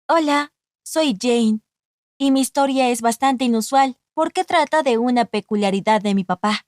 Hola, soy Jane, y mi historia es bastante inusual porque trata de una peculiaridad de mi papá.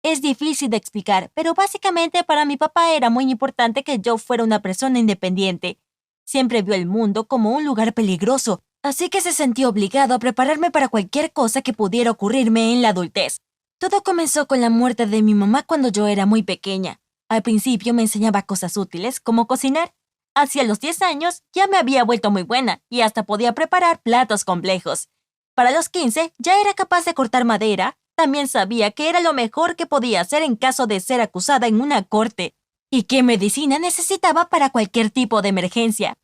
Es difícil de explicar, pero básicamente para mi papá era muy importante que yo fuera una persona independiente. Siempre vio el mundo como un lugar peligroso, así que se sintió obligado a prepararme para cualquier cosa que pudiera ocurrirme en la adultez. Todo comenzó con la muerte de mi mamá cuando yo era muy pequeña. Al principio me enseñaba cosas útiles como cocinar. Hacia los 10 años ya me había vuelto muy buena y hasta podía preparar platos complejos. Para los 15 ya era capaz de cortar madera. También sabía que era lo mejor que podía hacer en caso de ser acusada en una corte y qué medicina necesitaba para cualquier tipo de emergencia.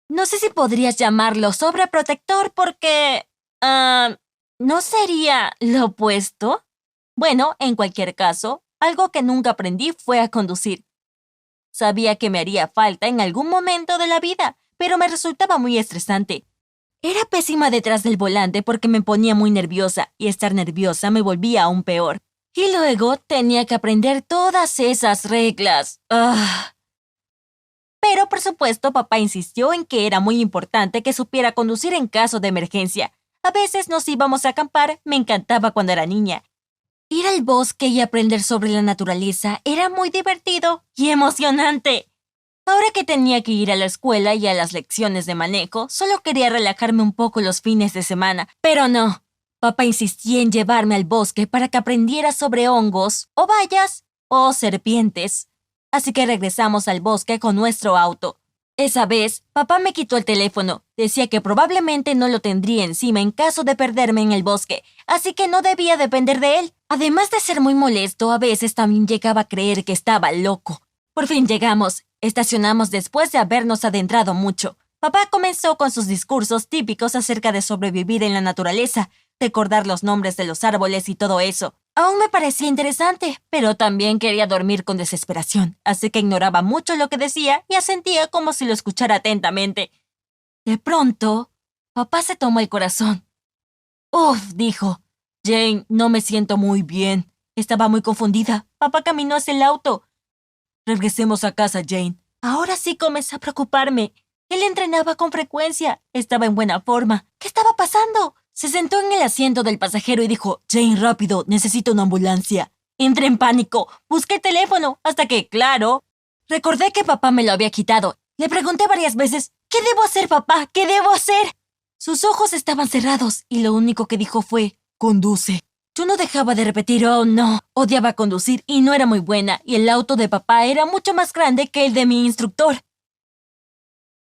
No sé si podrías llamarlo sobreprotector porque... ¿no sería lo opuesto? Bueno, en cualquier caso, algo que nunca aprendí fue a conducir. Sabía que me haría falta en algún momento de la vida, pero me resultaba muy estresante. Era pésima detrás del volante porque me ponía muy nerviosa y estar nerviosa me volvía aún peor. Y luego tenía que aprender todas esas reglas. ¡Ah! Pero por supuesto papá insistió en que era muy importante que supiera conducir en caso de emergencia. A veces nos íbamos a acampar, me encantaba cuando era niña. Ir al bosque y aprender sobre la naturaleza era muy divertido y emocionante. Ahora que tenía que ir a la escuela y a las lecciones de manejo, solo quería relajarme un poco los fines de semana, pero no. Papá insistía en llevarme al bosque para que aprendiera sobre hongos, o bayas, o serpientes. Así que regresamos al bosque con nuestro auto. Esa vez, papá me quitó el teléfono. Decía que probablemente no lo tendría encima en caso de perderme en el bosque, así que no debía depender de él. Además de ser muy molesto, a veces también llegaba a creer que estaba loco. Por fin llegamos. Estacionamos después de habernos adentrado mucho. Papá comenzó con sus discursos típicos acerca de sobrevivir en la naturaleza, recordar los nombres de los árboles y todo eso. Aún me parecía interesante, pero también quería dormir con desesperación, así que ignoraba mucho lo que decía y asentía como si lo escuchara atentamente. De pronto, papá se tomó el corazón. Uf, dijo. Jane, no me siento muy bien. Estaba muy confundida. Papá caminó hacia el auto. Regresemos a casa, Jane. Ahora sí comencé a preocuparme. Él entrenaba con frecuencia. Estaba en buena forma. ¿Qué estaba pasando? Se sentó en el asiento del pasajero y dijo, Jane, rápido, necesito una ambulancia. Entré en pánico. Busqué el teléfono hasta que, claro, recordé que papá me lo había quitado. Le pregunté varias veces, ¿qué debo hacer, papá? ¿Qué debo hacer? Sus ojos estaban cerrados y lo único que dijo fue, conduce. Yo no dejaba de repetir, oh no, odiaba conducir y no era muy buena, y el auto de papá era mucho más grande que el de mi instructor.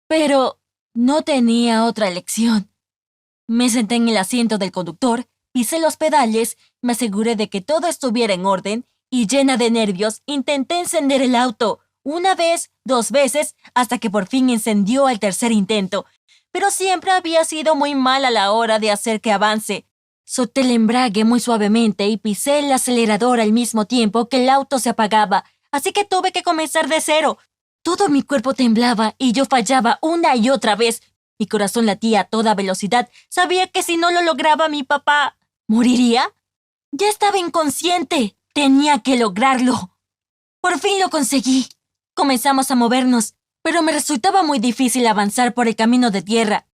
Pero no tenía otra elección. Me senté en el asiento del conductor, pisé los pedales, me aseguré de que todo estuviera en orden y llena de nervios intenté encender el auto, una vez, dos veces, hasta que por fin encendió al tercer intento. Pero siempre había sido muy mal a la hora de hacer que avance. Solté el embrague muy suavemente y pisé el acelerador al mismo tiempo que el auto se apagaba, así que tuve que comenzar de cero. Todo mi cuerpo temblaba y yo fallaba una y otra vez. Mi corazón latía a toda velocidad. Sabía que si no lo lograba mi papá, ¿moriría? Ya estaba inconsciente. Tenía que lograrlo. Por fin lo conseguí. Comenzamos a movernos, pero me resultaba muy difícil avanzar por el camino de tierra.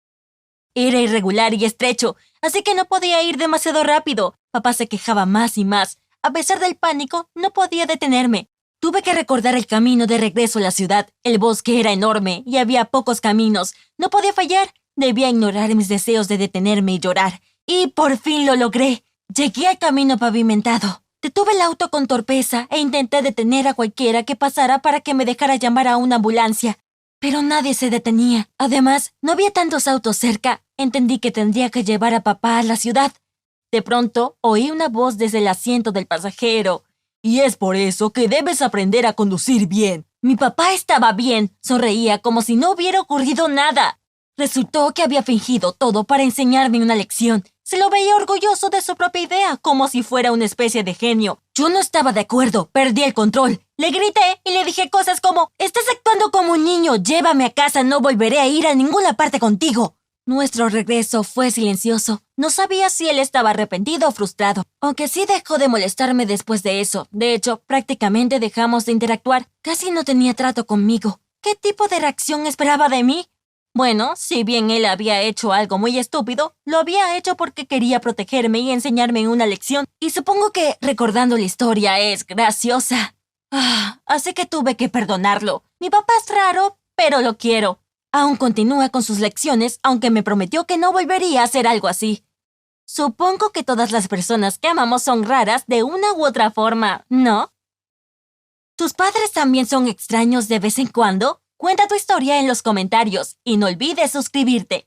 Era irregular y estrecho, así que no podía ir demasiado rápido. Papá se quejaba más y más. A pesar del pánico, no podía detenerme. Tuve que recordar el camino de regreso a la ciudad. El bosque era enorme y había pocos caminos. No podía fallar. Debía ignorar mis deseos de detenerme y llorar. Y por fin lo logré. Llegué al camino pavimentado. Detuve el auto con torpeza e intenté detener a cualquiera que pasara para que me dejara llamar a una ambulancia. Pero nadie se detenía. Además, no había tantos autos cerca. Entendí que tendría que llevar a papá a la ciudad. De pronto, oí una voz desde el asiento del pasajero. Y es por eso que debes aprender a conducir bien. Mi papá estaba bien. Sonreía como si no hubiera ocurrido nada. Resultó que había fingido todo para enseñarme una lección. Se lo veía orgulloso de su propia idea, como si fuera una especie de genio. Yo no estaba de acuerdo, perdí el control. Le grité y le dije cosas como, «Estás actuando como un niño, llévame a casa, no volveré a ir a ninguna parte contigo». Nuestro regreso fue silencioso. No sabía si él estaba arrepentido o frustrado, aunque sí dejó de molestarme después de eso. De hecho, prácticamente dejamos de interactuar. Casi no tenía trato conmigo. ¿Qué tipo de reacción esperaba de mí? Bueno, si bien él había hecho algo muy estúpido, lo había hecho porque quería protegerme y enseñarme una lección. Y supongo que, recordando la historia, es graciosa. Así que tuve que perdonarlo. Mi papá es raro, pero lo quiero. Aún continúa con sus lecciones, aunque me prometió que no volvería a hacer algo así. Supongo que todas las personas que amamos son raras de una u otra forma, ¿no? ¿Tus padres también son extraños de vez en cuando? Cuenta tu historia en los comentarios y no olvides suscribirte.